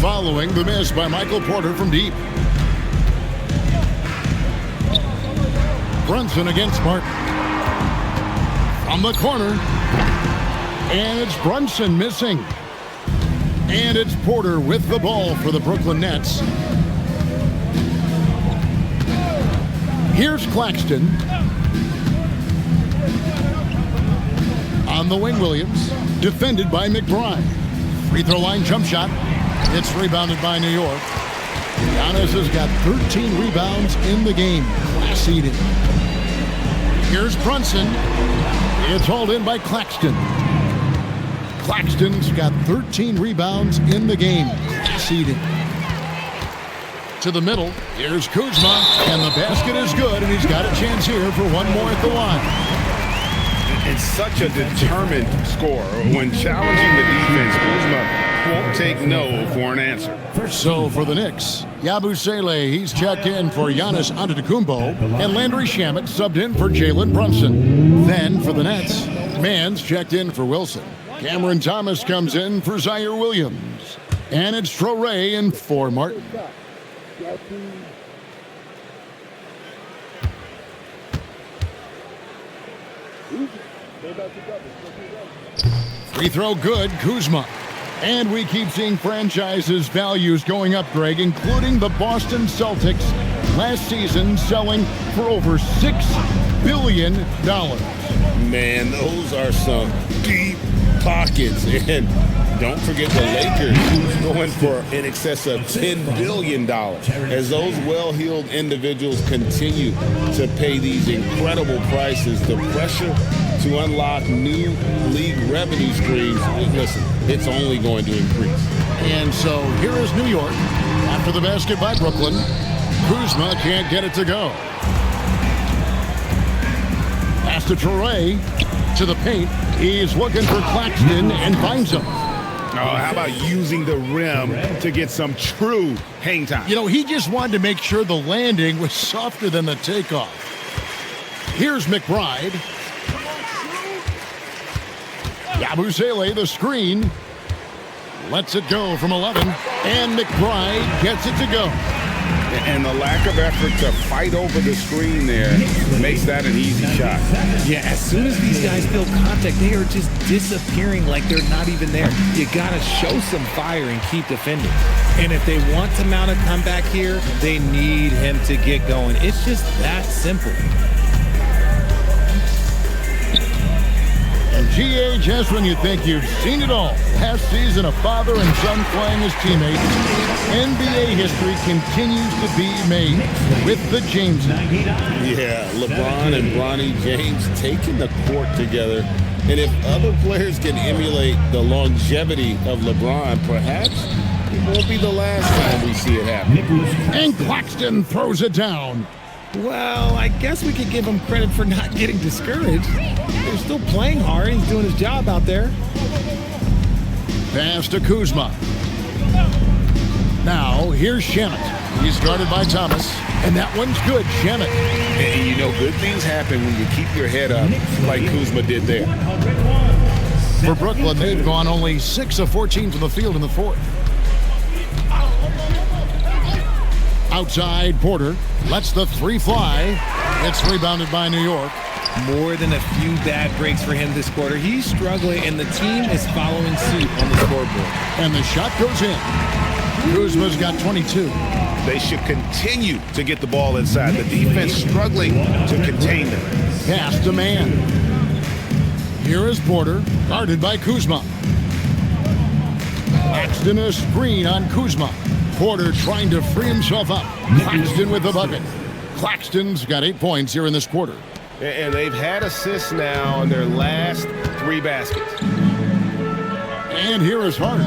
following the miss by Michael Porter from deep. Brunson against Martin. On the corner, and it's Brunson missing. And it's Porter with the ball for the Brooklyn Nets. Here's Claxton. On the wing, Williams, defended by McBride. Free throw line jump shot. It's rebounded by New York. Giannis has got 13 rebounds in the game. Class eating. Here's Brunson. It's hauled in by Claxton. Claxton's got 13 rebounds in the game. Seeding. To the middle. Here's Kuzma. And the basket is good. And he's got a chance here for one more at the line. It's such a determined score. When challenging the defense, Kuzma won't take no for an answer. So for the Knicks, Yabusele, he's checked in for Giannis Antetokounmpo, and Landry Shamet subbed in for Jalen Brunson. Then for the Nets, Mann's checked in for Wilson. Cameron Thomas comes in for Zaire Williams. And it's Traoré in for Martin. Free throw good, Kuzma. And we keep seeing franchises' values going up, Greg, including the Boston Celtics last season selling for over $6 billion. Man, those are some deep pockets. And don't forget the Lakers going for in excess of $10 billion as those well-heeled individuals continue to pay these incredible prices. The pressure to unlock new league revenue streams, listen, it's only going to increase. And so here is New York. After the basket by Brooklyn, Kuzma can't get it to go. Pass to Traore, to the paint. He's looking for Claxton and finds him. Oh, how about using the rim to get some true hang time? You know, he just wanted to make sure the landing was softer than the takeoff. Here's McBride. Yabusele, the screen. Lets it go from 11. And McBride gets it to go. And the lack of effort to fight over the screen there makes that an easy shot. Yeah, as soon as these guys feel contact, they are just disappearing like they're not even there. You got to show some fire and keep defending. And if they want to mount a comeback here, they need him to get going. It's just that simple. And GA, just when you think you've seen it all, last season a father and son playing as teammates, NBA history continues to be made with the Jameses. Yeah, LeBron and Bronny James taking the court together. And if other players can emulate the longevity of LeBron, perhaps it won't be the last time we see it happen. And Claxton throws it down. Well, I guess we could give him credit for not getting discouraged. They're still playing hard. He's doing his job out there. Pass to Kuzma. Now, here's Shamet. He's guarded by Thomas. And that one's good, Shamet. And you know, good things happen when you keep your head up like Kuzma did there. For Brooklyn, they've gone only 6 of 14 from the field in the fourth. Outside, Porter lets the three fly. It's rebounded by New York. More than a few bad breaks for him this quarter. He's struggling, and the team is following suit on the scoreboard. And the shot goes in. Kuzma's got 22. They should continue to get the ball inside. The defense struggling to contain them. Pass to man. Here is Porter, guarded by Kuzma. Claxton a screen on Kuzma. Porter trying to free himself up. Claxton with the bucket. Claxton's got 8 points here in this quarter. And they've had assists now on their last 3 baskets. And here is Hart.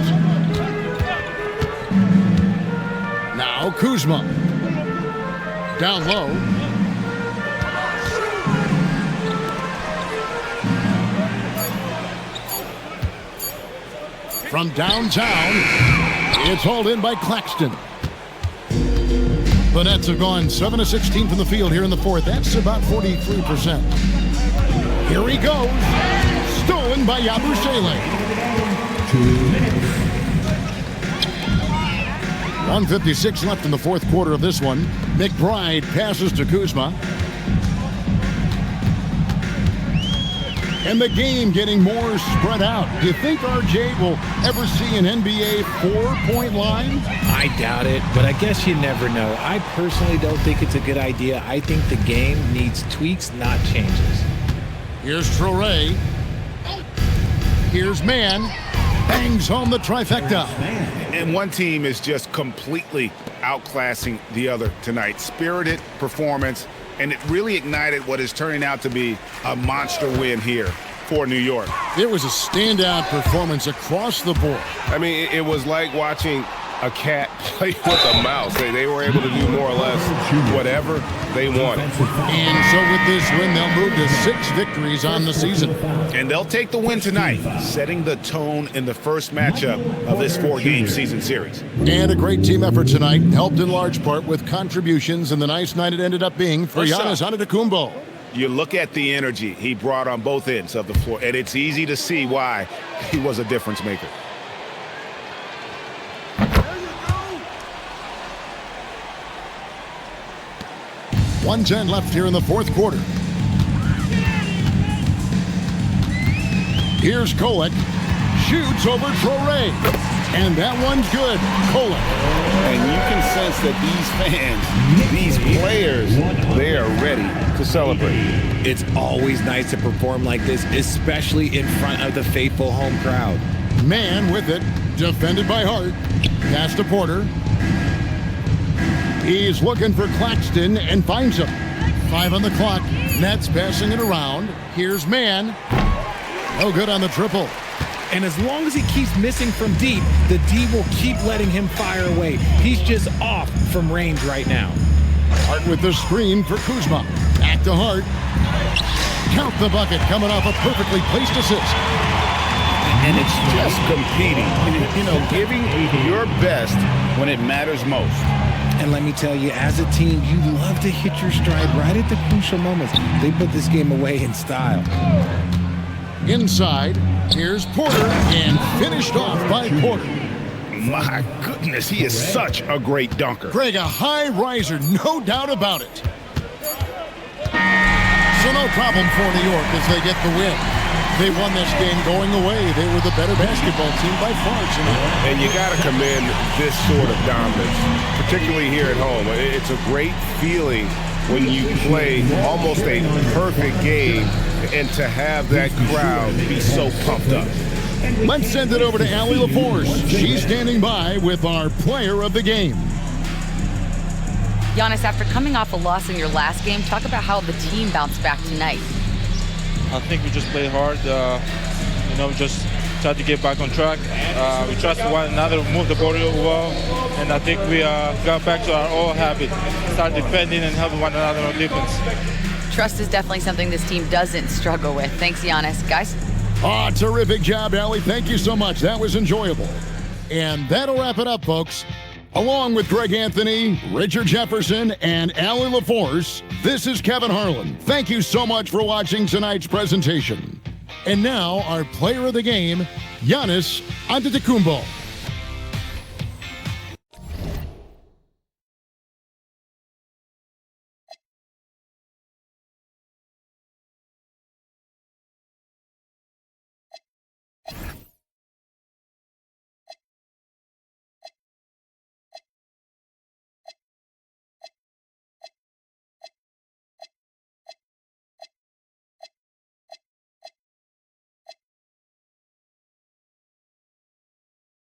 Now Kuzma. Down low. From downtown, it's hauled in by Claxton. The Nets have gone 7 of 16 from the field here in the fourth. That's about 43%. Here he goes. Stolen by Yabusele. 1:56 left in the fourth quarter of this one. McBride passes to Kuzma. And the game getting more spread out. Do you think RJ will ever see an NBA 4-point line? I doubt it, but I guess you never know. I personally don't think it's a good idea. I think the game needs tweaks, not changes. Here's Traore. Here's Mann. Bangs home the trifecta. And one team is just completely outclassing the other tonight. Spirited performance, and it really ignited what is turning out to be a monster win here for New York. It was a standout performance across the board. I mean, it was like watching a cat play with a mouse. They were able to do more or less whatever they wanted. And so with this win, they'll move to 6 victories on the season. And they'll take the win tonight, setting the tone in the first matchup of this 4-game season series. And a great team effort tonight, helped in large part with contributions, and the nice night it ended up being for Giannis Antetokounmpo. You look at the energy he brought on both ends of the floor, and it's easy to see why he was a difference maker. .110 left here in the fourth quarter. Here's Kolek. Shoots over Traore. And that one's good. Kolek. And you can sense that these fans, these players, they are ready to celebrate. It's always nice to perform like this, especially in front of the faithful home crowd. Man with it. Defended by Hart. Pass to Porter. He's looking for Claxton and finds him. 5 on the clock. Nets passing it around. Here's Mann. No good on the triple. And as long as he keeps missing from deep, the D will keep letting him fire away. He's just off from range right now. Hart with the screen for Kuzma. Back to Hart. Count the bucket coming off a perfectly placed assist. And it's just competing, giving your best when it matters most. And let me tell you, as a team, you love to hit your stride right at the crucial moments. They put this game away in style. Inside, here's Porter, and finished off by Porter. My goodness, he is such a great dunker. Greg, a high riser, no doubt about it. So no problem for New York as they get the win. They won this game going away. They were the better basketball team by far tonight. And you got to commend this sort of dominance, particularly here at home. It's a great feeling when you play almost a perfect game and to have that crowd be so pumped up. Let's send it over to Allie LaForce. She's standing by with our player of the game. Giannis, after coming off a loss in your last game, talk about how the team bounced back tonight. I think we just played hard. We just tried to get back on track. We trusted one another, move the ball well, and I think we got back to our old habit, start defending and helping one another on defense. Trust is definitely something this team doesn't struggle with. Thanks, Giannis. Guys? Oh, terrific job, Allie. Thank you so much. That was enjoyable. And that'll wrap it up, folks. Along with Greg Anthony, Richard Jefferson, and Allie LaForce, this is Kevin Harlan. Thank you so much for watching tonight's presentation. And now, our player of the game, Giannis Antetokounmpo.